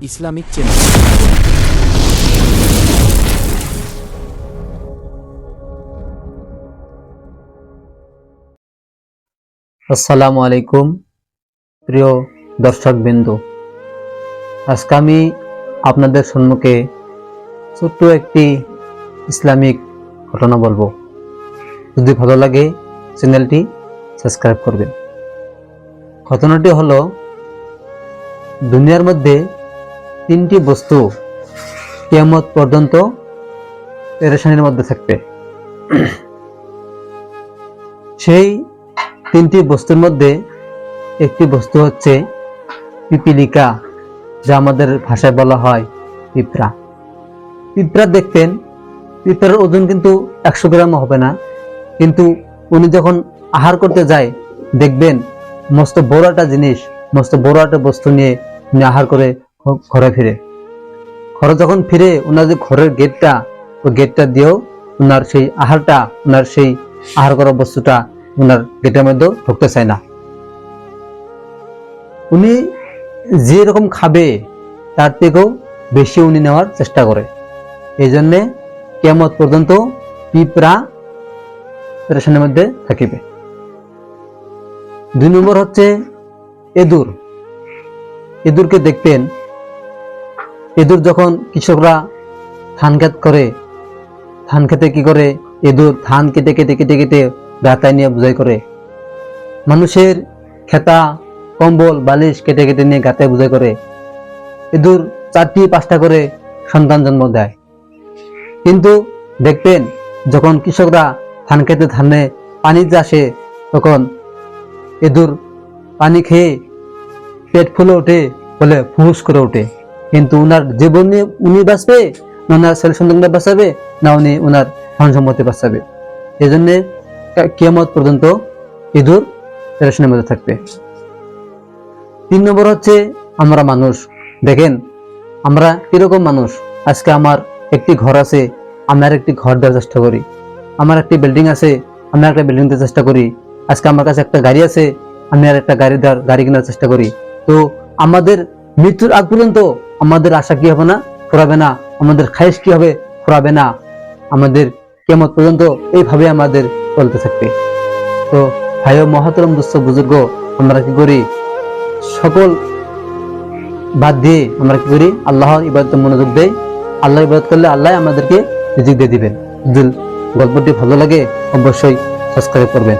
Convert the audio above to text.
Islamic channel. আসসালামু আলাইকুম প্রিয় দর্শকবৃন্দ, আজকে আমি আপনাদের সম্মুখে ছোট্ট একটি ইসলামিক ঘটনা বলবো। যদি ভালো লাগে চ্যানেলটি সাবস্ক্রাইব করবেন। ঘটনাটি হলো, দুনিয়ার মধ্যে তিনটি বস্তু কিয়ামত পর্যন্ত পেরেশানির মধ্যে থাকবে। সেই তিনটি বস্তুর মধ্যে একটি বস্তু হচ্ছে পিপিলিকা, যা আমাদের ভাষায় বলা হয় পিঁপড়া। পিঁপড়া দেখতেন, পিঁপড়ার ওজন কিন্তু 100 গ্রামও হবে না, কিন্তু উনি যখন আহার করতে যায় দেখবেন মস্ত বড় একটা জিনিস, মস্ত বড় একটা বস্তু নিয়ে উনি আহার করে ঘরে ফিরে। ঘরে যখন ফিরে ওনার যে ঘরের গেটটা, ওই গেটটা দিয়েও ওনার সেই আহারটা, ওনার সেই আহার করা বস্তুটা ওনার গেটের মধ্যে ঢুকতে চায় না। উনি যে রকম খাবে তার থেকেও বেশি উনি নেওয়ার চেষ্টা করে। এই জন্যে কিয়ামত পর্যন্ত পিঁপড়া পেরেশানির মধ্যে থাকিবে। 2 নম্বর হচ্ছে এঁদুর। এঁদুরকে দেখতেন, এঁদুর যখন কৃষকরা ধান ক্ষেত করে, ধান খেতে কি করে, এঁদুর ধান কেটে কেটে কেটে কেটে গাতায় নিয়ে বোঝাই করে। মানুষের খেতা কম্বল বালিশ কেটে কেটে নিয়ে গাতায় বোঝাই করে। এঁদুর 4টি-5টা করে সন্তান জন্ম দেয়। কিন্তু দেখতেন যখন কৃষকরা ধান খেতে ধানে পানি আসে, তখন এঁদুর পানি খেয়ে পেট ফুলে ওঠে, বলে ফুস করে ওঠে। কিন্তু উনার জীবন নিয়ে উনি বাঁচবে না ওনার ছেলে সন্তানরা বাঁচাবে, না উনি ওনার ধন সম্পত্তি বাঁচাবে। এই জন্যে কিয়ামত পর্যন্ত ইঁদুর পেরেশানির মধ্যে থাকবে। 3 নম্বর হচ্ছে আমরা মানুষ। দেখেন আমরা কিরকম মানুষ। আজকে আমার একটি ঘর আছে, আমি আর একটি ঘর দেওয়ার চেষ্টা করি। আমার একটি বিল্ডিং আছে, আমি একটা বিল্ডিং দেওয়ার চেষ্টা করি। আজকে আমার কাছে একটা গাড়ি আছে, আমি আর একটা গাড়ি কেনার চেষ্টা করি। তো আমাদের মৃত্যুর আগ পর্যন্ত আমাদের আশা কি হবে না, ফুরাবে না। আমাদের খায়েশ কি হবে, ফুরাবে না। আমাদের কিয়ামত পর্যন্ত এইভাবে আমাদের চলতে থাকবে। তো ভাই ও মহাতরম দুস্থ বুজুর্গ, আমরা কি করি, সকল বাদ দিয়ে আমরা কি করি, আল্লাহর ইবাদতে মনোযোগ দেই। আল্লাহ ইবাদত করলে আল্লাহ আমাদেরকে রিজিক দিয়ে দিবেন। যদি গল্পটি ভালো লাগে অবশ্যই সাবস্ক্রাইব করবেন।